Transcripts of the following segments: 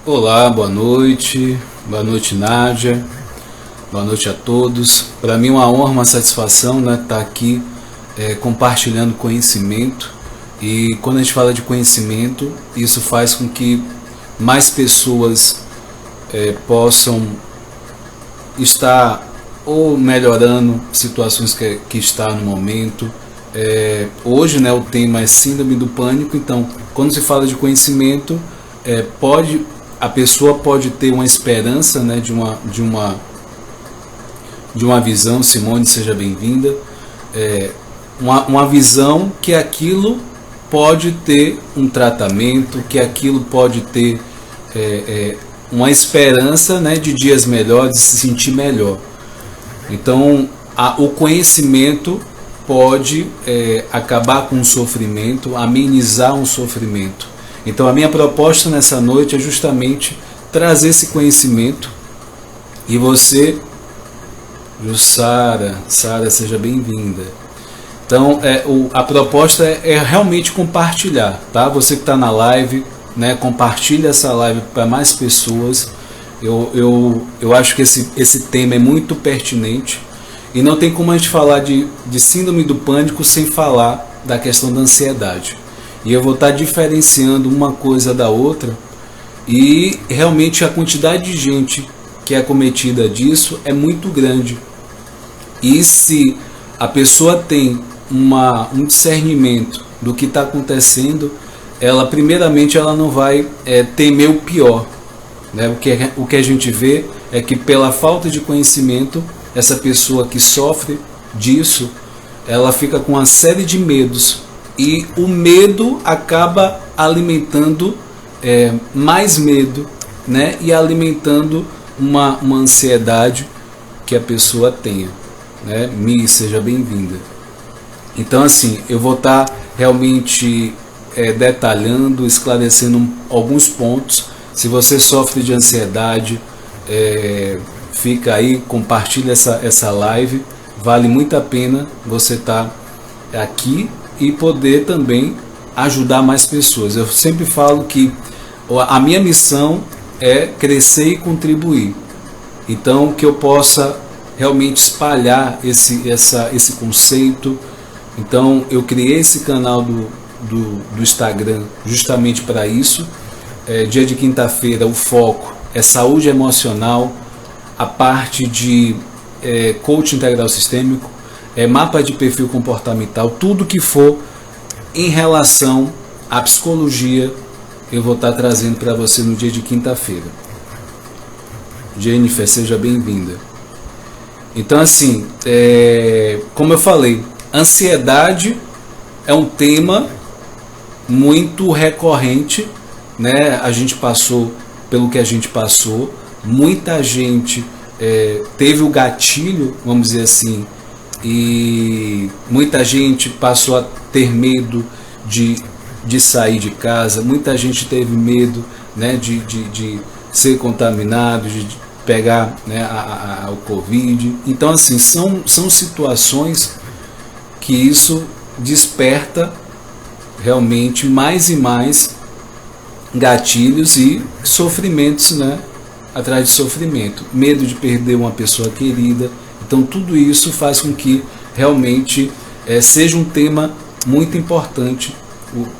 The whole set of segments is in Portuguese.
Olá, boa noite Nádia, boa noite a todos. Para mim é uma honra, uma satisfação, né, estar aqui compartilhando conhecimento. E quando a gente fala de conhecimento, isso faz com que mais pessoas possam estar ou melhorando situações que está no momento. Hoje, né, o tema é síndrome do pânico. Então, quando se fala de conhecimento, a pessoa pode ter uma esperança, né, de uma visão. Simone, seja bem-vinda. Uma visão que aquilo pode ter um tratamento, que aquilo pode ter uma esperança, né, de dias melhores, de se sentir melhor. Então, o conhecimento pode acabar com o sofrimento, amenizar um sofrimento. Então, a minha proposta nessa noite é justamente trazer esse conhecimento. E você, Jussara, seja bem-vinda. Então, a proposta é realmente compartilhar, tá? Você que está na live, né, compartilha essa live para mais pessoas. Eu acho que esse tema é muito pertinente. E não tem como a gente falar de síndrome do pânico sem falar da questão da ansiedade. E eu vou estar diferenciando uma coisa da outra. E realmente a quantidade de gente que é acometida disso é muito grande. E se a pessoa tem um discernimento do que está acontecendo, primeiramente ela não vai temer o pior, né? O que a gente vê é que, pela falta de conhecimento, essa pessoa que sofre disso, ela fica com uma série de medos, e o medo acaba alimentando mais medo, né? E alimentando uma ansiedade que a pessoa tenha, né? Mi, seja bem-vinda. Então, assim, eu vou estar realmente detalhando, esclarecendo alguns pontos. Se você sofre de ansiedade, fica aí, compartilha essa live. Vale muito a pena você estar aqui e poder também ajudar mais pessoas. Eu sempre falo que a minha missão é crescer e contribuir. Então, que eu possa realmente espalhar esse conceito. Então, eu criei esse canal do Instagram justamente para isso. Dia de quinta-feira, o foco é saúde emocional, a parte de coaching integral sistêmico, mapa de perfil comportamental, tudo que for em relação à psicologia, eu vou estar trazendo para você no dia de quinta-feira. Jennifer, seja bem-vinda. Então, assim, como eu falei, ansiedade é um tema muito recorrente, né? A gente passou pelo que a gente passou, muita gente teve o gatilho, vamos dizer assim, e muita gente passou a ter medo de sair de casa, muita gente teve medo, né, de ser contaminado, de pegar, né, o Covid. Então, assim, são situações que isso desperta realmente mais e mais gatilhos e sofrimentos, né, atrás de sofrimento, medo de perder uma pessoa querida. Então, tudo isso faz com que realmente seja um tema muito importante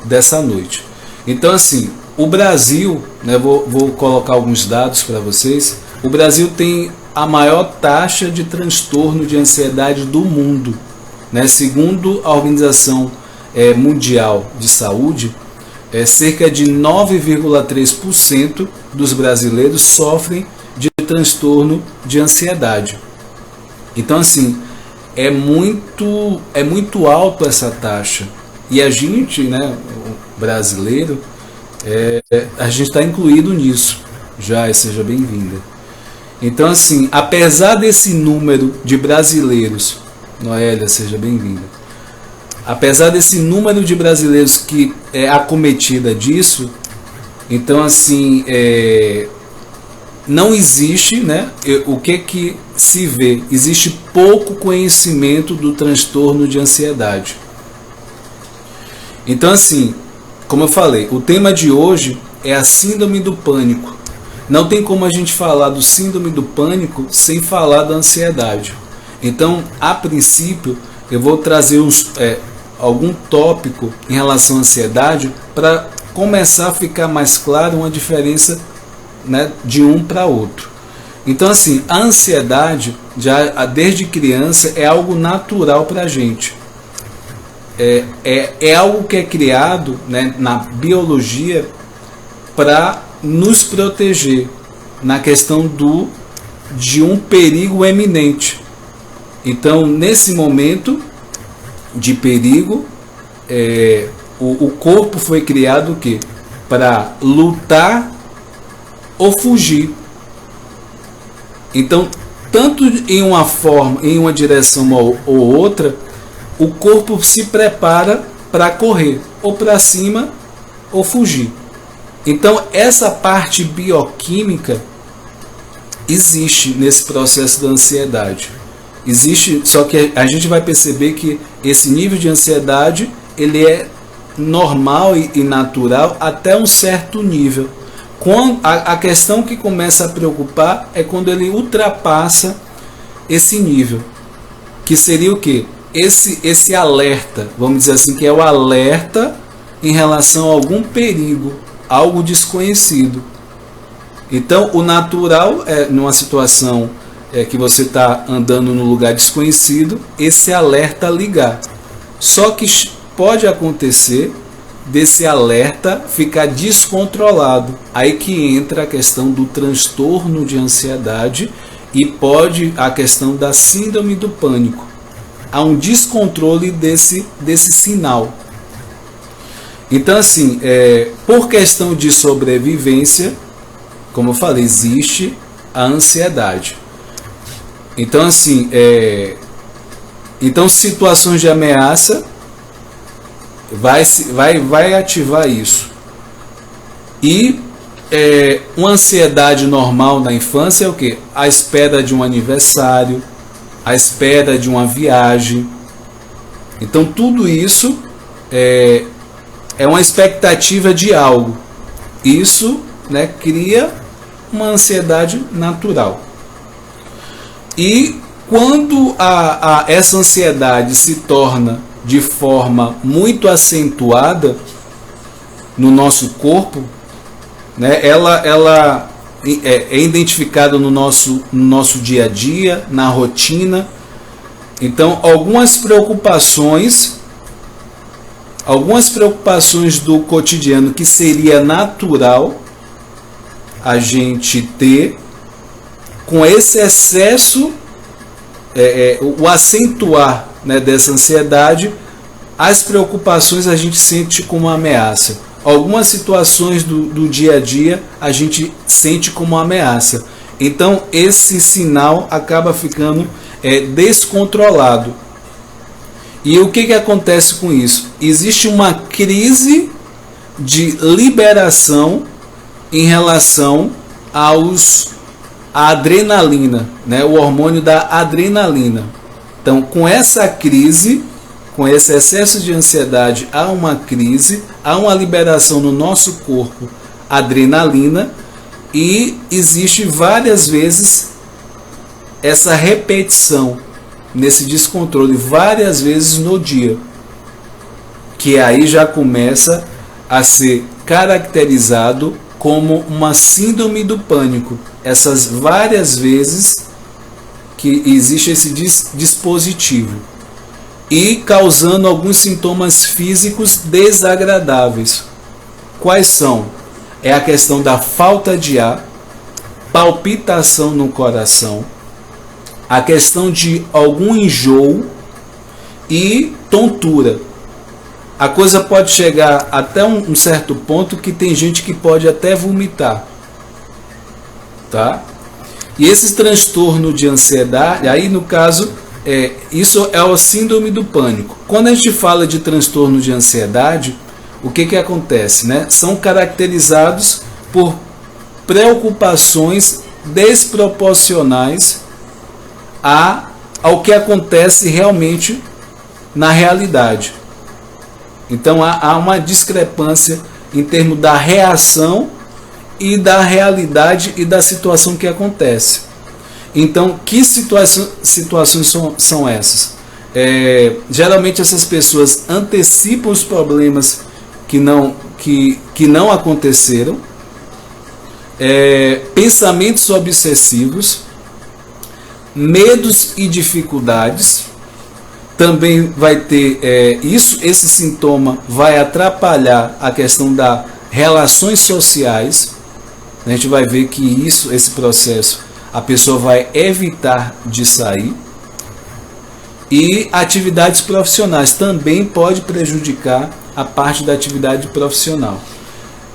dessa noite. Então, assim, o Brasil, né, vou colocar alguns dados para vocês. O Brasil tem a maior taxa de transtorno de ansiedade do mundo, né? Segundo a Organização Mundial de Saúde, cerca de 9,3% dos brasileiros sofrem de transtorno de ansiedade. Então, assim, é muito alto essa taxa. E a gente, né, o brasileiro, a gente está incluído nisso. Já, seja bem-vinda. Então, assim, apesar desse número de brasileiros, Noélia, seja bem-vinda. Apesar desse número de brasileiros que é acometida disso, então, assim, não existe, né? O que se vê? Existe pouco conhecimento do transtorno de ansiedade. Então, assim, como eu falei, o tema de hoje é a síndrome do pânico. Não tem como a gente falar do síndrome do pânico sem falar da ansiedade. Então, a princípio, eu vou trazer algum tópico em relação à ansiedade para começar a ficar mais claro uma diferença, né, de um para outro. Então, assim, a ansiedade, já desde criança, é algo natural para a gente. É algo que é criado, né, na biologia para nos proteger na questão de um perigo eminente. Então, nesse momento de perigo, o corpo foi criado o quê? Para lutar ou fugir. Então, tanto em uma forma, em uma direção ou outra, o corpo se prepara para correr, ou para cima ou fugir. Então, essa parte bioquímica existe nesse processo da ansiedade. Existe, só que a gente vai perceber que esse nível de ansiedade, ele é normal e natural até um certo nível. A questão que começa a preocupar é quando ele ultrapassa esse nível, que seria o quê? Esse alerta, vamos dizer assim, que é o alerta em relação a algum perigo, algo desconhecido. Então, o natural é numa situação que você está andando num lugar desconhecido, esse alerta ligar. Só que pode acontecer desse alerta ficar descontrolado. Aí que entra a questão do transtorno de ansiedade e a questão da síndrome do pânico. Há um descontrole desse sinal. Então, assim, por questão de sobrevivência, como eu falei, existe a ansiedade. Então, assim, então situações de ameaça vai ativar isso. E uma ansiedade normal na infância é o quê? A espera de um aniversário, a espera de uma viagem. Então, tudo isso é uma expectativa de algo. Isso, né, cria uma ansiedade natural. E quando essa ansiedade se torna de forma muito acentuada no nosso corpo, né, ela é identificada no nosso dia a dia, na rotina. Então, algumas preocupações do cotidiano que seria natural a gente ter, com esse excesso, o acentuar, né, dessa ansiedade, as preocupações a gente sente como uma ameaça. Algumas situações do dia a dia a gente sente como uma ameaça. Então, esse sinal acaba ficando descontrolado. E o que acontece com isso? Existe uma crise de liberação em relação à adrenalina, né? O hormônio da adrenalina. Então, com essa crise, com esse excesso de ansiedade, há uma crise, há uma liberação no nosso corpo, adrenalina, e existe várias vezes essa repetição nesse descontrole, várias vezes no dia, que aí já começa a ser caracterizado como uma síndrome do pânico. Essas várias vezes que existe esse dispositivo e causando alguns sintomas físicos desagradáveis. Quais são? É a questão da falta de ar, palpitação no coração, a questão de algum enjoo e tontura. A coisa pode chegar até um certo ponto que tem gente que pode até vomitar, tá? E esse transtorno de ansiedade, aí no caso, isso é o síndrome do pânico. Quando a gente fala de transtorno de ansiedade, o que acontece, né? São caracterizados por preocupações desproporcionais ao que acontece realmente na realidade. Então há uma discrepância em termos da reação e da realidade e da situação que acontece. Então, que situações são essas? Geralmente essas pessoas antecipam os problemas que não aconteceram, pensamentos obsessivos, medos e dificuldades. Também vai ter esse sintoma vai atrapalhar a questão das relações sociais. A gente vai ver que esse processo, a pessoa vai evitar de sair. E atividades profissionais também pode prejudicar a parte da atividade profissional.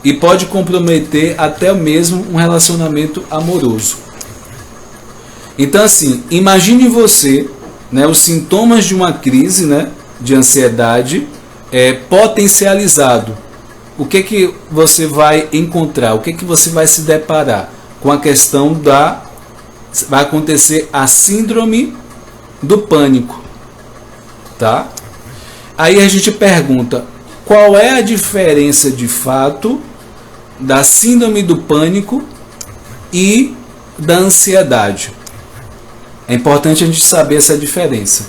E pode comprometer até mesmo um relacionamento amoroso. Então assim, imagine você, né, os sintomas de uma crise, né, de ansiedade potencializado. O que você vai encontrar? O que você vai se deparar com a questão vai acontecer a síndrome do pânico, tá? Aí a gente pergunta, qual é a diferença de fato da síndrome do pânico e da ansiedade? É importante a gente saber essa diferença.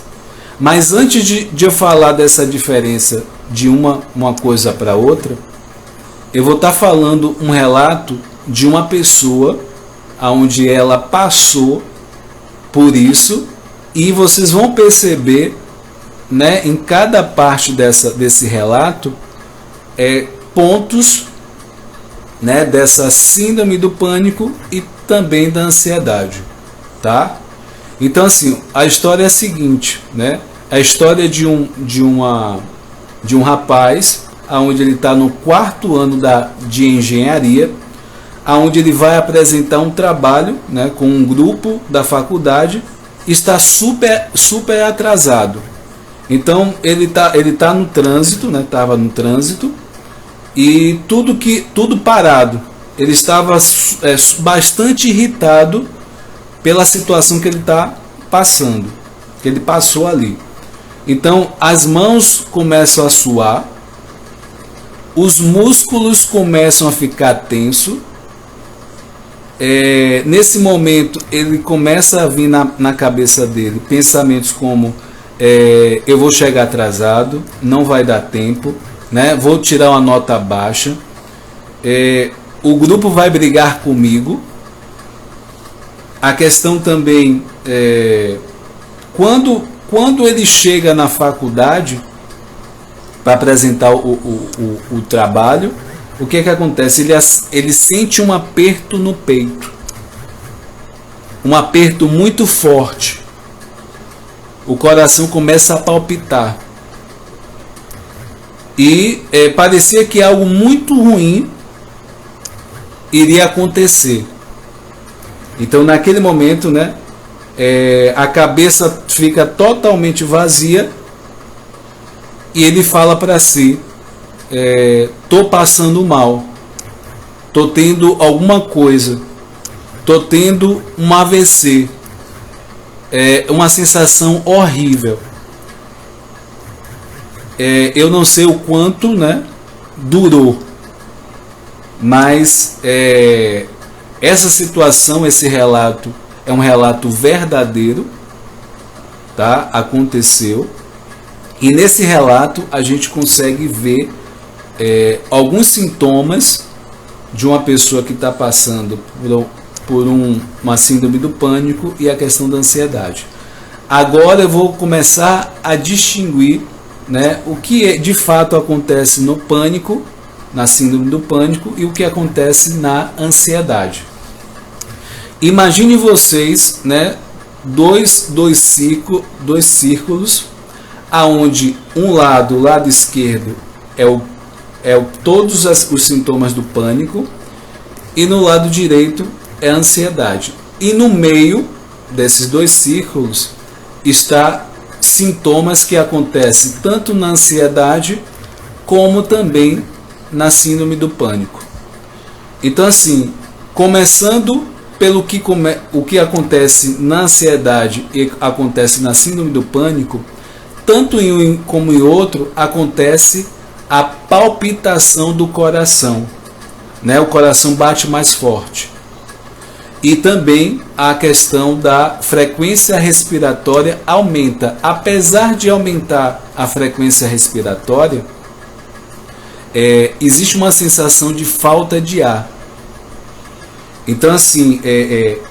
Mas antes de eu falar dessa diferença de uma coisa para outra, eu vou estar falando um relato de uma pessoa onde ela passou por isso, e vocês vão perceber, né, em cada parte desse relato pontos, né, dessa síndrome do pânico e também da ansiedade, tá? Então assim, a história é a seguinte, né? A história de um rapaz onde ele está no 4º ano de engenharia, onde ele vai apresentar um trabalho, né, com um grupo da faculdade, está super atrasado. Então ele tá no trânsito, né? Estava no trânsito e tudo parado. Ele estava bastante irritado pela situação que ele está passando, que ele passou ali. Então as mãos começam a suar, os músculos começam a ficar tenso. Nesse momento ele começa a vir na cabeça dele pensamentos como eu vou chegar atrasado, não vai dar tempo, né? Vou tirar uma nota baixa, o grupo vai brigar comigo. A questão também quando ele chega na faculdade para apresentar o trabalho, o que acontece? Ele sente um aperto no peito, um aperto muito forte. O coração começa a palpitar e parecia que algo muito ruim iria acontecer. Então naquele momento, né, a cabeça fica totalmente vazia e ele fala para si: tô passando mal, tô tendo alguma coisa, tô tendo um AVC, uma sensação horrível. Eu não sei o quanto, né, durou, mas essa situação, esse relato é um relato verdadeiro, tá? Aconteceu. E nesse relato a gente consegue ver alguns sintomas de uma pessoa que está passando por uma síndrome do pânico e a questão da ansiedade. Agora eu vou começar a distinguir, né, o que de fato acontece no pânico, na síndrome do pânico, e o que acontece na ansiedade. Imagine vocês, né, dois círculos, aonde o lado esquerdo todos os sintomas do pânico, e no lado direito é a ansiedade. E no meio desses dois círculos está sintomas que acontecem tanto na ansiedade como também na síndrome do pânico. Então assim, começando pelo o que acontece na ansiedade e acontece na síndrome do pânico, tanto em um como em outro acontece a palpitação do coração. né? O coração bate mais forte. E também a questão da frequência respiratória aumenta. Apesar de aumentar a frequência respiratória, existe uma sensação de falta de ar. Então, assim,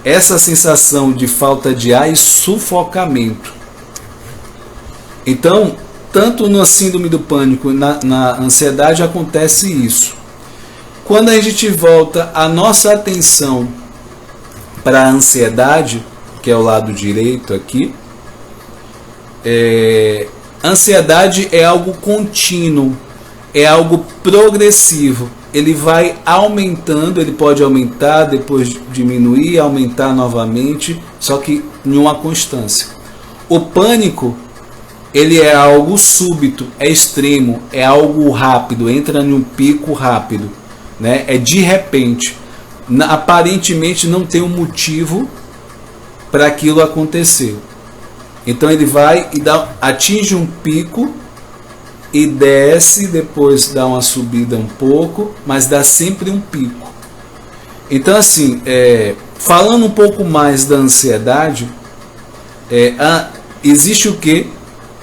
essa sensação de falta de ar e sufocamento. Então, tanto na síndrome do pânico, na ansiedade, acontece isso. Quando a gente volta a nossa atenção para a ansiedade, que é o lado direito aqui, ansiedade é algo contínuo, é algo progressivo. Ele vai aumentando, ele pode aumentar, depois diminuir, aumentar novamente, só que em uma constância. O pânico, ele é algo súbito, é extremo, é algo rápido, entra em um pico rápido, né? É de repente. Aparentemente não tem um motivo para aquilo acontecer. Então ele vai e atinge um pico e desce, depois dá uma subida um pouco, mas dá sempre um pico. Então, assim, falando um pouco mais da ansiedade, existe o quê?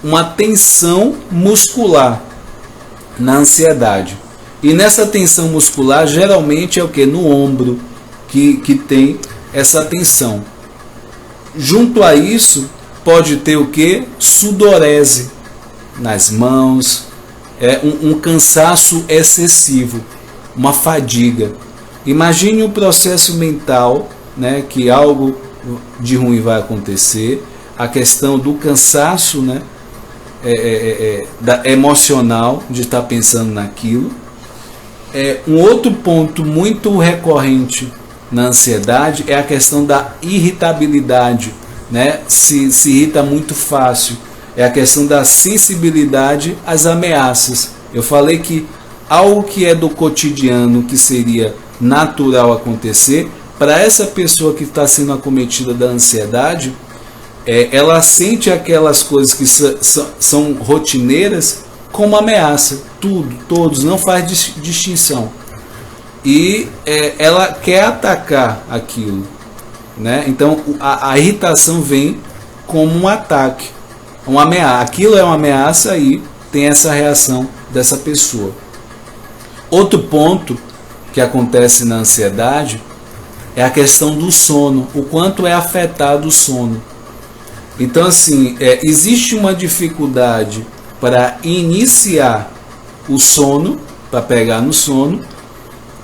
Uma tensão muscular na ansiedade. E nessa tensão muscular, geralmente é o quê? No ombro que tem essa tensão. Junto a isso, pode ter o quê? Sudorese nas mãos, um cansaço excessivo, uma fadiga. Imagine o processo mental, né, que algo de ruim vai acontecer, a questão do cansaço, né, emocional de estar pensando naquilo. Um outro ponto muito recorrente na ansiedade é a questão da irritabilidade, né? Se irrita muito fácil. É a questão da sensibilidade às ameaças. Eu falei que algo que é do cotidiano, que seria natural acontecer, para essa pessoa que está sendo acometida da ansiedade, ela sente aquelas coisas que são rotineiras como ameaça. Todos, não faz distinção. E ela quer atacar aquilo, né? Então a irritação vem como um ataque, uma ameaça. Aquilo é uma ameaça e tem essa reação dessa pessoa. Outro ponto que acontece na ansiedade é a questão do sono, o quanto é afetado o sono. Então, assim, existe uma dificuldade para iniciar o sono, para pegar no sono,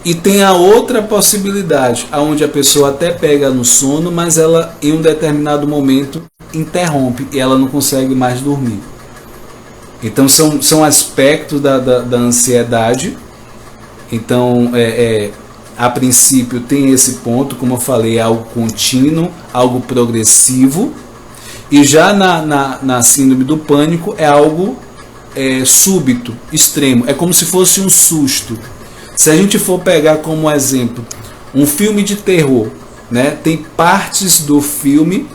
e tem a outra possibilidade, onde a pessoa até pega no sono, mas ela em um determinado momento interrompe e ela não consegue mais dormir. Então são aspectos da ansiedade. Então a princípio tem esse ponto, como eu falei, é algo contínuo, algo progressivo. E já na síndrome do pânico é algo súbito, extremo, é como se fosse um susto. Se a gente for pegar como exemplo um filme de terror, né, tem partes do filme,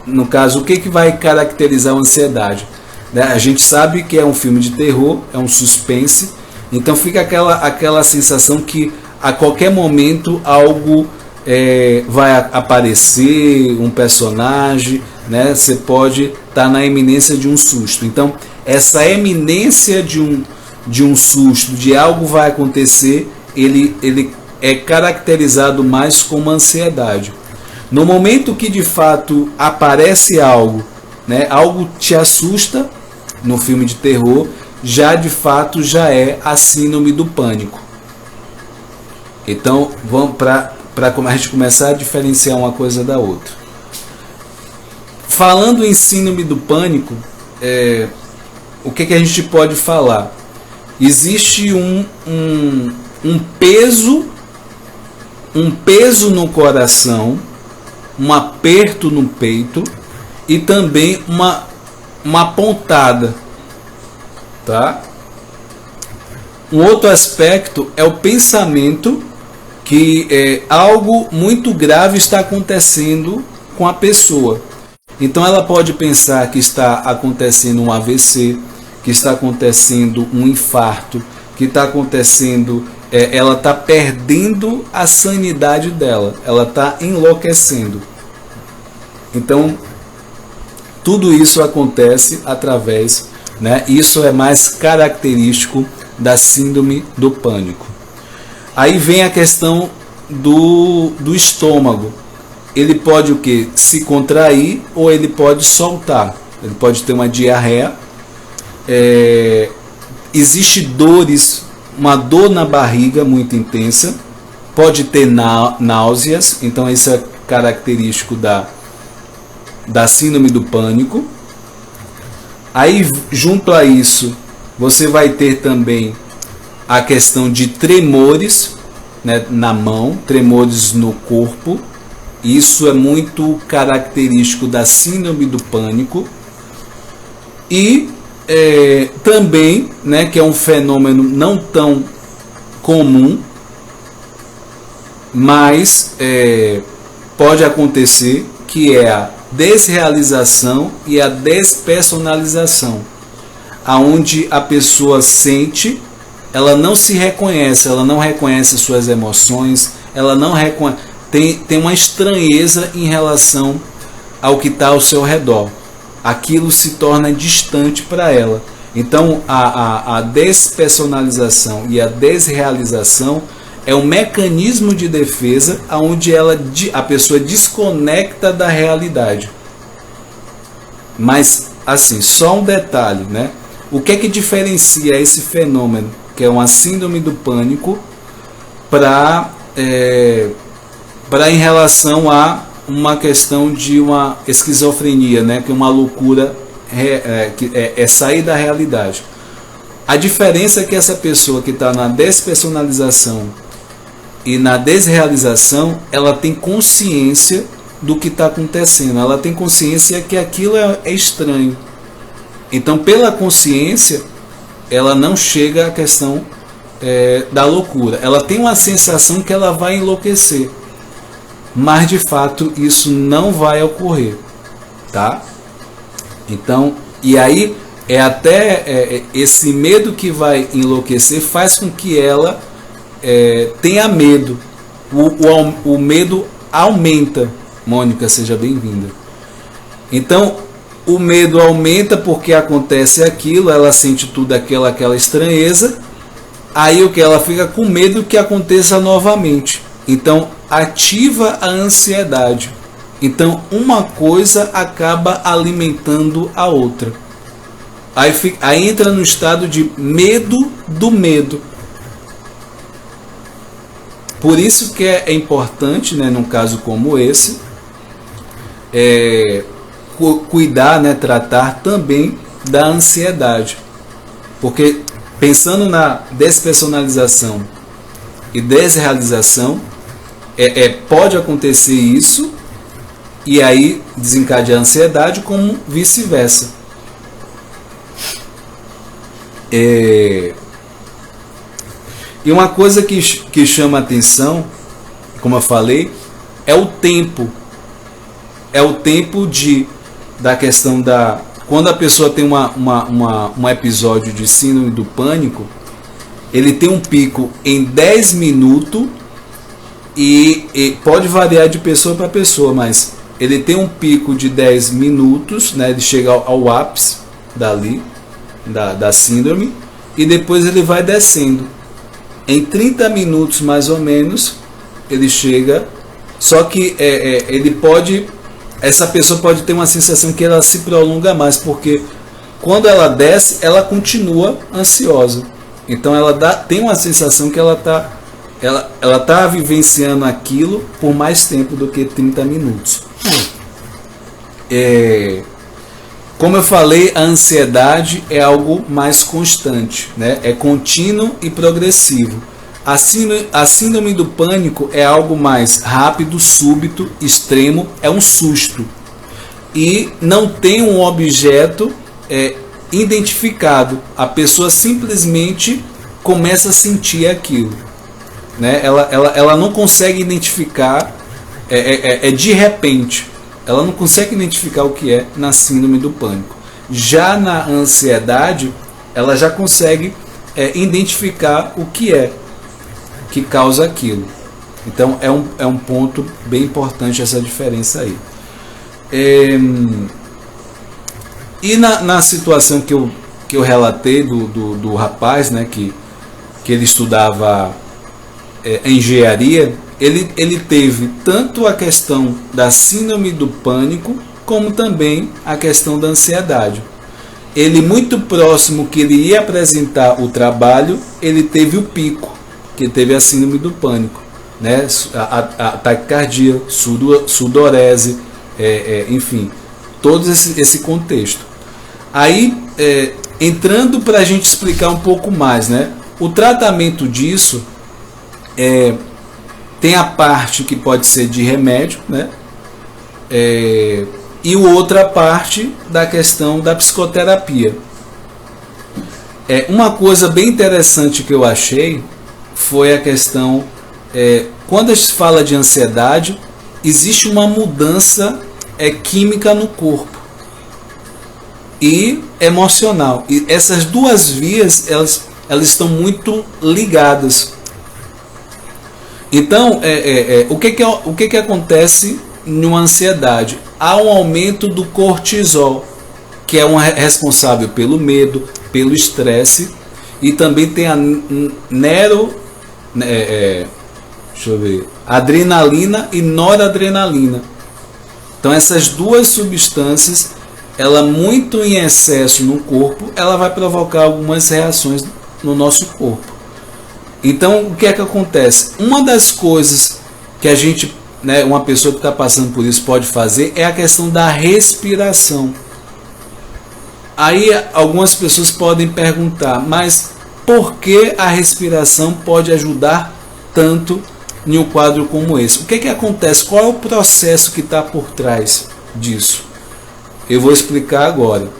no caso, o que vai caracterizar a ansiedade? Né? A gente sabe que é um filme de terror, é um suspense, então fica aquela sensação que a qualquer momento algo vai aparecer, um personagem, né? Você pode estar na iminência de um susto. Então, essa iminência de um susto, de algo vai acontecer, ele é caracterizado mais como ansiedade. No momento que de fato aparece algo, né, algo te assusta no filme de terror, já de fato já é a síndrome do pânico. Então, vamos para a gente começar a diferenciar uma coisa da outra. Falando em síndrome do pânico, o que a gente pode falar? Existe um peso no coração, um aperto no peito e também uma pontada, tá? Um outro aspecto é o pensamento que algo muito grave está acontecendo com a pessoa. Então ela pode pensar que está acontecendo um AVC, que está acontecendo um infarto, que está acontecendo, ela está perdendo a sanidade dela, ela está enlouquecendo. Então, tudo isso acontece através, né? Isso é mais característico da síndrome do pânico. Aí vem a questão do estômago. Ele pode o quê? Se contrair ou ele pode soltar. Ele pode ter uma diarreia. Existe dores, uma dor na barriga muito intensa. Pode ter náuseas. Então isso é característico da síndrome do pânico. Aí, junto a isso, você vai ter também a questão de tremores, né, na mão, tremores no corpo. Isso é muito característico da síndrome do pânico. E também, né, que é um fenômeno não tão comum, mas pode acontecer, que é a desrealização e a despersonalização, aonde a pessoa sente, ela não se reconhece, ela não reconhece suas emoções, ela não tem uma estranheza em relação ao que está ao seu redor. Aquilo se torna distante para ela. Então a despersonalização e a desrealização é um mecanismo de defesa onde a pessoa desconecta da realidade. Mas, assim, só um detalhe, né? O que é que diferencia esse fenômeno, que é uma síndrome do pânico, para em relação a uma questão de uma esquizofrenia, né? Que é uma loucura, que é sair da realidade. A diferença é que essa pessoa que está na despersonalização e na desrealização, ela tem consciência do que está acontecendo, ela tem consciência que aquilo é estranho. Então, pela consciência, ela não chega à questão da loucura. Ela tem uma sensação que ela vai enlouquecer, mas de fato isso não vai ocorrer, tá? Então, e aí esse medo que vai enlouquecer faz com que ela tenha medo. O medo aumenta. Mônica, seja bem-vinda. Então, o medo aumenta porque acontece aquilo, ela sente tudo aquela estranheza, aí o que ela fica com medo que aconteça novamente. Então, ativa a ansiedade. Então, uma coisa acaba alimentando a outra. Aí entra no estado de medo do medo. Por isso que é importante, né, num caso como esse, cuidar, né, tratar também da ansiedade. Porque pensando na despersonalização e desrealização, pode acontecer isso e aí desencadear a ansiedade, como vice-versa. E uma coisa que chama a atenção, como eu falei, é o tempo. É o tempo da questão da... Quando a pessoa tem um episódio de síndrome do pânico, ele tem um pico em 10 minutos e pode variar de pessoa para pessoa, mas ele tem um pico de 10 minutos, né, ele chega ao ápice da síndrome, e depois ele vai descendo. Em 30 minutos mais ou menos ele chega, só que essa pessoa pode ter uma sensação que ela se prolonga mais, porque quando ela desce, ela continua ansiosa. Então ela tem uma sensação que ela tá vivenciando aquilo por mais tempo do que 30 minutos. Como eu falei, a ansiedade é algo mais constante, né? É contínuo e progressivo. A síndrome do pânico é algo mais rápido, súbito, extremo, é um susto. E não tem um objeto identificado. A pessoa simplesmente começa a sentir aquilo, né? Ela não consegue identificar, de repente. Ela não consegue identificar o que é na síndrome do pânico. Já na ansiedade, ela já consegue identificar o que é que causa aquilo. Então é um ponto bem importante essa diferença aí. E na situação que eu relatei do rapaz, né, que ele estudava engenharia, ele teve tanto a questão da síndrome do pânico, como também a questão da ansiedade. Ele, muito próximo que ele ia apresentar o trabalho, ele teve o pico, que teve a síndrome do pânico, né? A taquicardia, sudorese, enfim, todo esse contexto. Aí, entrando para a gente explicar um pouco mais, né? O tratamento disso tem a parte que pode ser de remédio, né? E outra parte da questão da psicoterapia. Uma coisa bem interessante que eu achei foi a questão, quando a gente fala de ansiedade, existe uma mudança química no corpo e emocional. E essas duas vias, elas estão muito ligadas. Então, o que acontece numa ansiedade? Há um aumento do cortisol, que é responsável pelo medo, pelo estresse, e também tem a adrenalina e noradrenalina. Então essas duas substâncias, ela muito em excesso no corpo, ela vai provocar algumas reações no nosso corpo. Então o que é que acontece? Uma das coisas que a gente, né, uma pessoa que está passando por isso pode fazer é a questão da respiração. Aí algumas pessoas podem perguntar, mas por que a respiração pode ajudar tanto em um quadro como esse? O que acontece? Qual é o processo que está por trás disso? Eu vou explicar agora.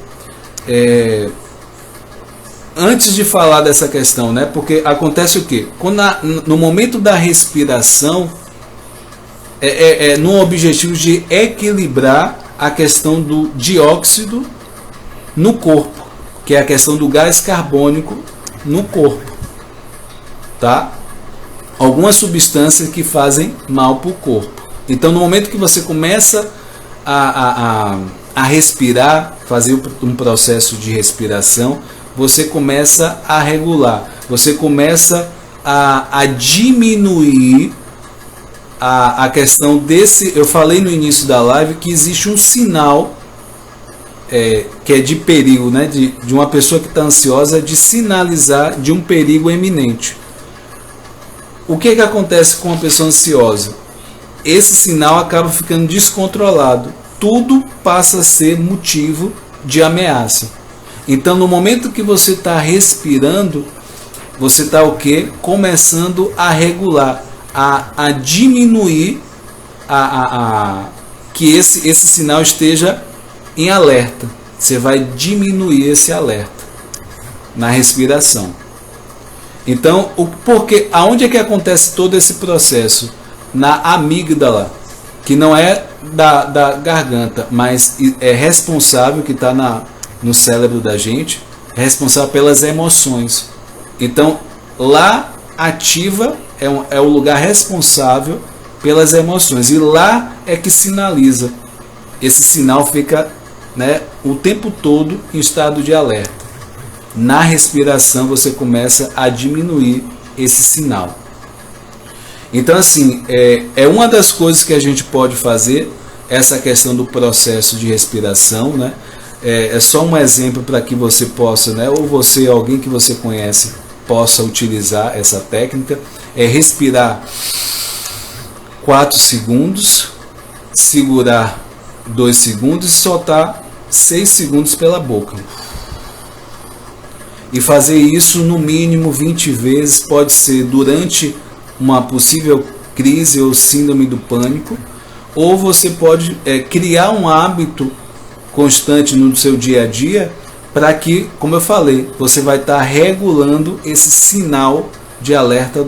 Antes de falar dessa questão, né? Porque acontece o quê? Quando no momento da respiração, no objetivo de equilibrar a questão do dióxido no corpo, que é a questão do gás carbônico no corpo, tá? Algumas substâncias que fazem mal para o corpo. Então, no momento que você começa a respirar, fazer um processo de respiração, você começa a regular, você começa a diminuir a questão desse. Eu falei no início da live que existe um sinal que é de perigo, né? De uma pessoa que está ansiosa, de sinalizar de um perigo eminente. O que acontece com uma pessoa ansiosa? Esse sinal acaba ficando descontrolado. Tudo passa a ser motivo de ameaça. Então, no momento que você está respirando, você está o quê? Começando a regular, a diminuir que esse sinal esteja em alerta. Você vai diminuir esse alerta na respiração. Então, porque aonde é que acontece todo esse processo? Na amígdala, que não é da garganta, mas é responsável, que está no cérebro da gente, é responsável pelas emoções. Então, lá ativa, é o lugar responsável pelas emoções, e lá é que sinaliza. Esse sinal fica, né, o tempo todo em estado de alerta. Na respiração você começa a diminuir esse sinal. Então, assim, é uma das coisas que a gente pode fazer, essa questão do processo de respiração, né? É só um exemplo para que você possa, né, ou você, alguém que você conhece, possa utilizar essa técnica. É respirar 4 segundos, segurar 2 segundos e soltar 6 segundos pela boca. E fazer isso no mínimo 20 vezes, pode ser durante uma possível crise ou síndrome do pânico, ou você pode criar um hábito constante no seu dia a dia, para que, como eu falei, você vai estar regulando esse sinal de alerta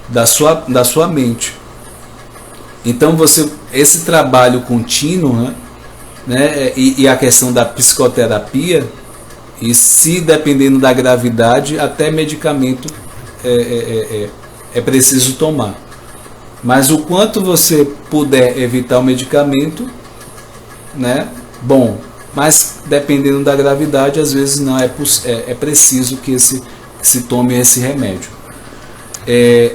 da sua mente. Então esse trabalho contínuo, né, e a questão da psicoterapia, E se dependendo da gravidade, até medicamento é preciso tomar. Mas o quanto você puder evitar o medicamento, né, bom. Mas dependendo da gravidade, às vezes não é preciso que se tome esse remédio.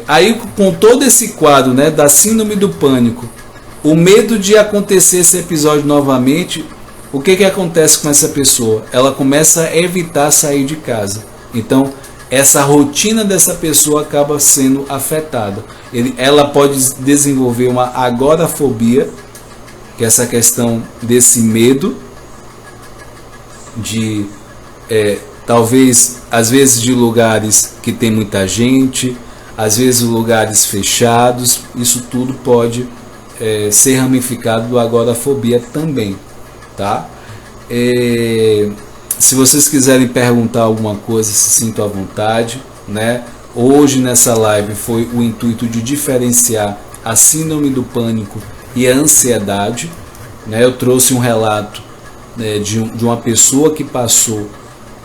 Aí com todo esse quadro, né, da síndrome do pânico, o medo de acontecer esse episódio novamente, o que acontece com essa pessoa? Ela começa a evitar sair de casa. Então essa rotina dessa pessoa acaba sendo afetada. Ela pode desenvolver uma agorafobia, que é essa questão desse medo de talvez às vezes de lugares que tem muita gente, às vezes lugares fechados. Isso tudo pode ser ramificado do agorafobia também, tá? Se vocês quiserem perguntar alguma coisa, se sintam à vontade, né? Hoje nessa live foi o intuito de diferenciar a síndrome do pânico e a ansiedade, né? Eu trouxe um relato de uma pessoa que passou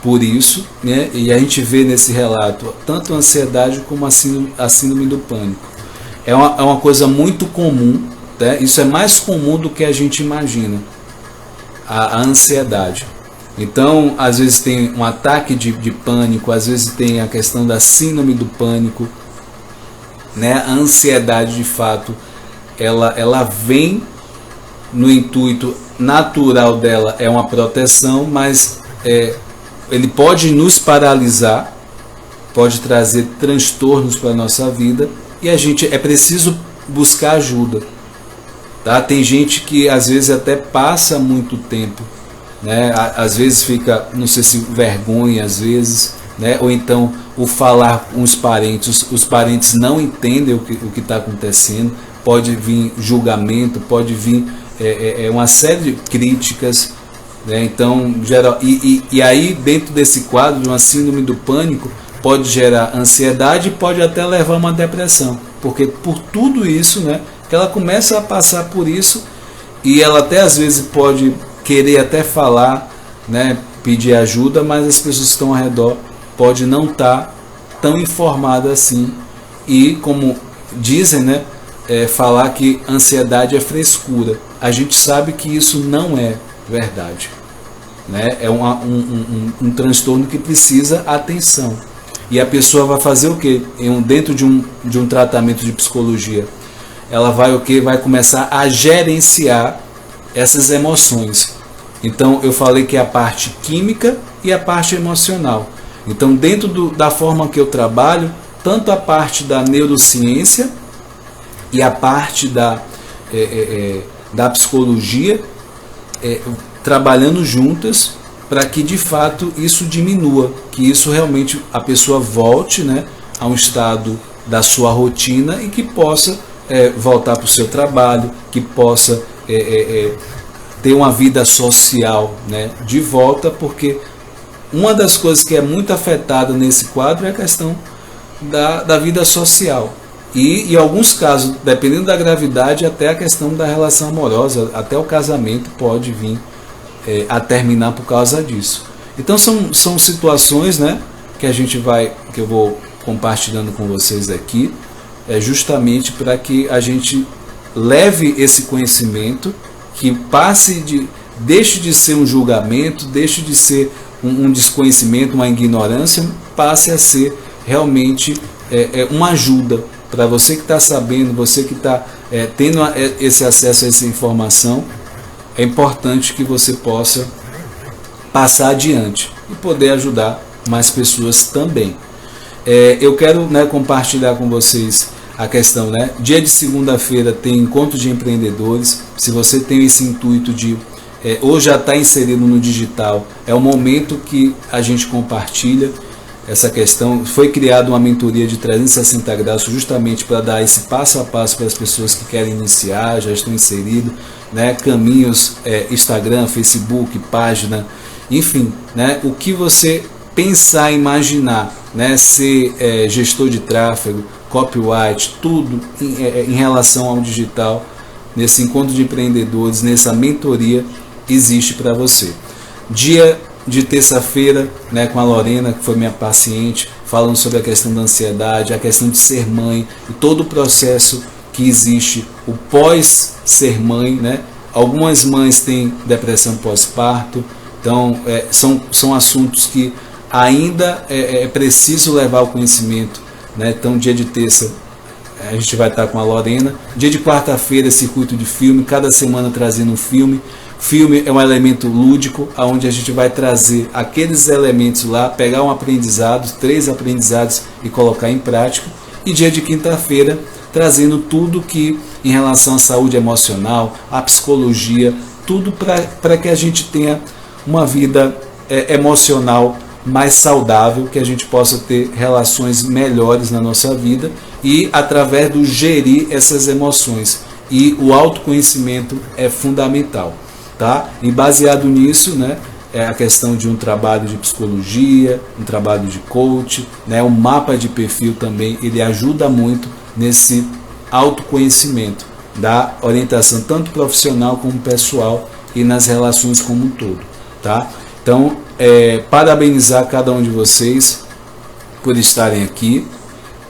por isso, né? E a gente vê nesse relato tanto a ansiedade como a síndrome do pânico. É uma coisa muito comum, né? Isso é mais comum do que a gente imagina, a ansiedade. Então, às vezes tem um ataque de pânico, às vezes tem a questão da síndrome do pânico, né? A ansiedade, de fato, ela vem no intuito natural dela, é uma proteção, mas ele pode nos paralisar, pode trazer transtornos para a nossa vida, e é preciso buscar ajuda, tá? Tem gente que às vezes até passa muito tempo, né? Às vezes fica, não sei se vergonha, às vezes, né? Ou então o falar com os parentes não entendem o que está acontecendo, pode vir julgamento, pode vir uma série de críticas, né? Então, e aí dentro desse quadro de uma síndrome do pânico pode gerar ansiedade e pode até levar a uma depressão, porque por tudo isso, né, que ela começa a passar por isso, e ela até às vezes pode querer até falar, né, pedir ajuda, mas as pessoas que estão ao redor podem não estar tão informadas assim, e como dizem, né, falar que ansiedade é frescura. A gente sabe que isso não é verdade, né? É um transtorno que precisa atenção, e a pessoa vai fazer o quê? Dentro de um tratamento de psicologia, ela vai começar a gerenciar essas emoções. Então eu falei que é a parte química e a parte emocional. Então dentro da forma que eu trabalho, tanto a parte da neurociência e a parte da psicologia, trabalhando juntas para que de fato isso diminua, que isso realmente a pessoa volte, né, a um estado da sua rotina, e que possa voltar para o seu trabalho, que possa ter uma vida social, né, de volta, porque uma das coisas que é muito afetada nesse quadro é a questão da vida social. E em alguns casos, dependendo da gravidade, até a questão da relação amorosa, até o casamento pode vir a terminar por causa disso. Então são situações, né, que eu vou compartilhando com vocês aqui, justamente para que a gente leve esse conhecimento, que deixe de ser um julgamento, deixe de ser um desconhecimento, uma ignorância, passe a ser realmente uma ajuda para você que está sabendo, você que está tendo esse acesso a essa informação. É importante que você possa passar adiante e poder ajudar mais pessoas também. Eu quero, né, compartilhar com vocês a questão, né? Dia de segunda-feira tem encontro de empreendedores. Se você tem esse intuito de ou já está inserido no digital, é o momento que a gente compartilha essa questão. Foi criada uma mentoria de 360 graus justamente para dar esse passo a passo para as pessoas que querem iniciar, já estão inseridos, né? Caminhos, Instagram, Facebook, página, enfim, né? O que você pensar, imaginar, né? Ser gestor de tráfego, copyright, tudo em relação ao digital, nesse encontro de empreendedores, nessa mentoria, existe para você. Dia de terça-feira, né, com a Lorena, que foi minha paciente, falando sobre a questão da ansiedade, a questão de ser mãe e todo o processo que existe, o pós ser mãe, né? Algumas mães têm depressão pós-parto, então são assuntos que ainda é preciso levar ao conhecimento, né? Então, dia de terça a gente vai estar com a Lorena, dia de quarta-feira circuito de filme, cada semana trazendo um filme. Filme é um elemento lúdico, onde a gente vai trazer aqueles elementos lá, pegar um aprendizado, 3 aprendizados e colocar em prática. E dia de quinta-feira, trazendo tudo que em relação à saúde emocional, à psicologia, tudo para que a gente tenha uma vida emocional mais saudável, que a gente possa ter relações melhores na nossa vida e através do gerir essas emoções. E o autoconhecimento é fundamental. Tá? E baseado nisso, né, é a questão de um trabalho de psicologia, um trabalho de coach, né, um mapa de perfil também, ele ajuda muito nesse autoconhecimento, da orientação tanto profissional como pessoal e nas relações como um todo. Tá? Então, parabenizar cada um de vocês por estarem aqui,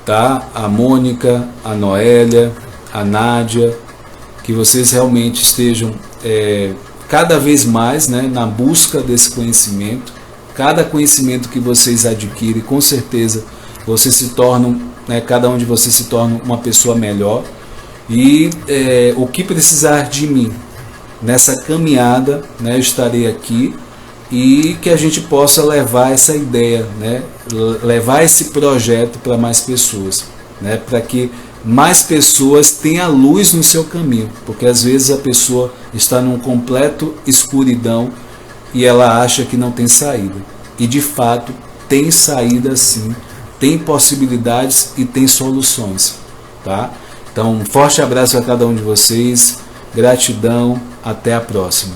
tá? A Mônica, a Noélia, a Nádia, que vocês realmente estejam cada vez mais, né, na busca desse conhecimento. Cada conhecimento que vocês adquirem, com certeza vocês se tornam, né, cada um de vocês se torna uma pessoa melhor. E o que precisar de mim nessa caminhada, né, eu estarei aqui, e que a gente possa levar essa ideia, né, levar esse projeto para mais pessoas, né, para que mais pessoas tenham luz no seu caminho, porque às vezes a pessoa está num completo escuridão e ela acha que não tem saída. E de fato tem saída sim, tem possibilidades e tem soluções. Tá? Então um forte abraço a cada um de vocês, gratidão, até a próxima.